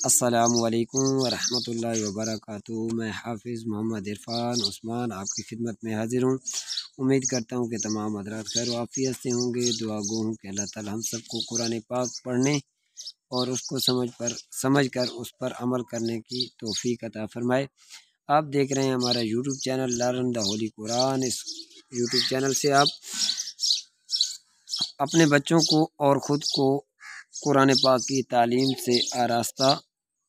السلام علیکم ورحمۃ اللہ وبرکاتہ۔ میں حافظ محمد عرفان عثمان آپ کی خدمت میں حاضر ہوں۔ امید کرتا ہوں کہ تمام حضرات خیر و عافیت سے ہوں گے۔ دعا گو ہوں کہ اللہ تعالی ہم سب کو قرآن پاک پڑھنے اور اس کو سمجھ کر اس پر عمل کرنے کی توفیق عطا فرمائے۔ آپ دیکھ رہے ہیں ہمارا YouTube channel learn the holy Quran. اس یوٹیوب چینل سے آپ اپنے بچوں کو اور خود کو قرآن پاک کی تعلیم سے آراستہ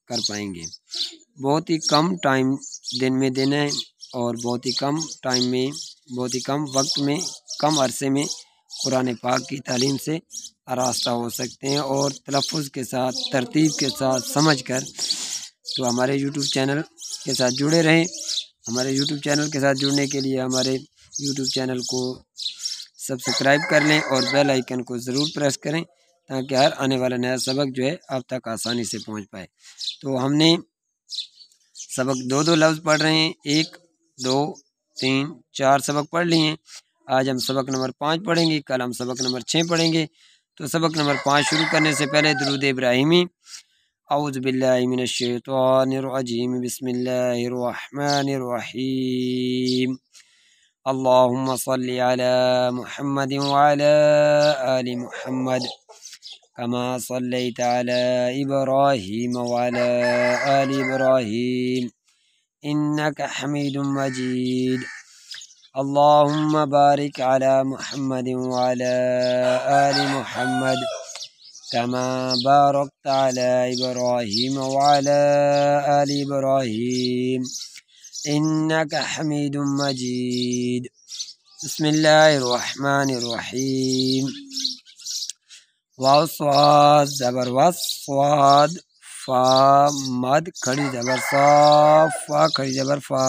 کر پائیں گے۔ بہت ہی کم ٹائم دن میں دینا ہے اور بہت ہی کم ٹائم میں، بہت ہی کم وقت میں، کم عرصے میں قرآن پاک کی تعلیم سے آراستہ ہو سکتے ہیں اور تلفظ کے ساتھ، ترتیب کے ساتھ سمجھ کر۔ تو ہمارے یوٹیوب چینل کے ساتھ جڑے رہیں۔ ہمارے یوٹیوب چینل کے ساتھ جڑنے کے لیے ہمارے یوٹیوب چینل کو سبسکرائب کر لیں اور بیل آئیکن کو ضرور پریس کریں تاکہ ہر آنے والا نیا سبق جو ہے آپ تک آسانی سے پہنچ پائے۔ تو ہم نے سبق دو لفظ پڑھ رہے ہیں، 1 2 3 4 سبق پڑھ لیے ہیں۔ آج ہم سبق نمبر 5 پڑھیں گے، کل ہم سبق نمبر 6 پڑھیں گے۔ تو سبق نمبر 5 شروع کرنے سے پہلے درود ابراہیمی۔ اعوذ باللہ من الشیطان الرجیم، بسم اللہ الرحمن الرحیم۔ اللہم صلی علی محمد وعلی آل محمد كما صليت على إبراهيم وعلى آل إبراهيم إنك حميد مجيد اللهم بارك على محمد وعلى آل محمد كما باركت على إبراهيم وعلى آل إبراهيم إنك حميد مجيد بسم الله الرحمن الرحيم واو صاد زبر وس صاد فا مد کھڑی زبر صا فا کھڑی زبر فا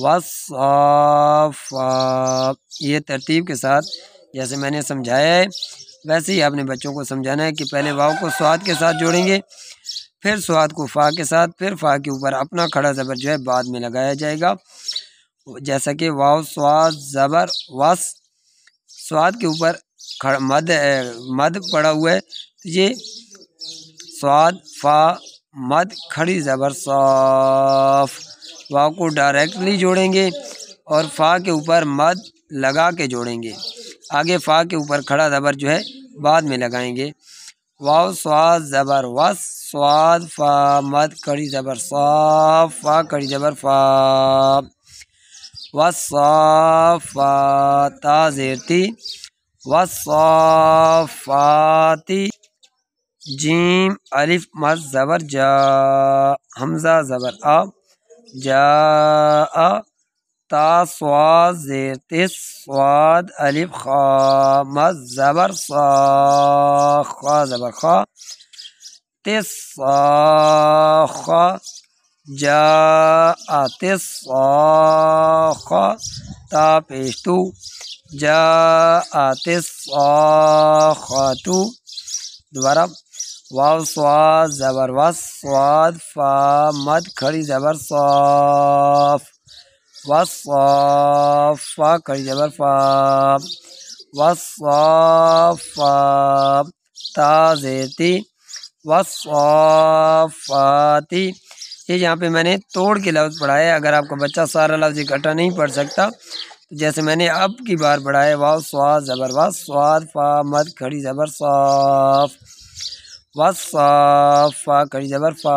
وصافا۔ یہ ترتیب کے ساتھ جیسے میں نے سمجھایا ہے ویسے ہی آپ نے بچوں کو سمجھانا ہے کہ پہلے واو کو صاد کے ساتھ جوڑیں گے، پھر صاد کو فا کے ساتھ، پھر فا کے اوپر اپنا کھڑا زبر جو ہے بعد میں لگایا جائے گا۔ جیسا کہ واو صاد زبر وس، صاد کے اوپر مد پڑا ہوا ہے، تو یہ صاد فا مد کھڑی زبر صاف۔ واو کو ڈائریکٹلی جوڑیں گے اور فا کے اوپر مد لگا کے جوڑیں گے، آگے فا کے اوپر کھڑا زبر جو ہے بعد میں لگائیں گے۔ واو صاد زبر وس صاد فا مد کھڑی زبر صاف فا کھڑی زبر فا وصافات تا زیر تی وصافاتی جیم الف مد زبر جا حمزہ زبر آ جا تا صاد زیر تس صاد الف خا مد زبر صا خا زبر خا تس خا جا تس خا تا پیش تو جا تس خاتو۔ دوبارہ واو صاد زبر وس صاد فا مد کھڑی زبر صاف وصاف فا کھڑی زبر فا وصافات تا زیر تی وصافاتی۔ یہ یہاں پہ میں نے توڑ کے لفظ پڑھا ہے، اگر آپ کا بچہ سارا لفظ اکٹھا نہیں پڑھ سکتا تو جیسے میں نے اب کی بار پڑھا ہے، واو صاد زبر وس صاد فا مد کھڑی زبر صاف وصاف فا کھڑی زبر فا،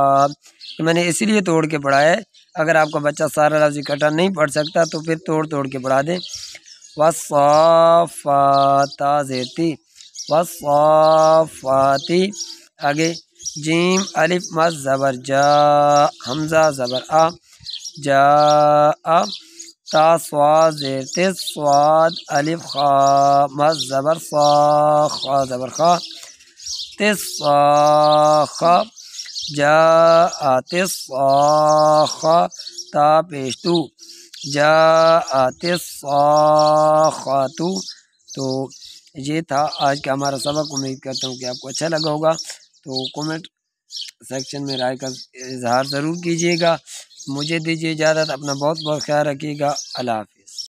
میں نے اسی لیے توڑ کے پڑھا ہے۔ اگر آپ کا بچہ سارا لفظ اکٹھا نہیں پڑھ سکتا تو پھر توڑ کے پڑھا دیں۔ وصافات تا زیر تی وصافاتی، آگے جیم الف مد زبر جا حمزہ زبر آ جا تا صاد زیر تس صاد الف خا مد زبر صا خا زبر خا تس خا جا تس خا تا پیش تو جا تس خاتو۔ تو یہ تھا آج کا ہمارا سبق، امید کرتا ہوں کہ آپ کو اچھا لگا ہوگا۔ تو کومنٹ سیکشن میں رائے کا اظہار ضرور کیجیے گا۔ مجھے دیجیے اجازت، اپنا بہت خیال رکھیے گا۔ اللہ حافظ۔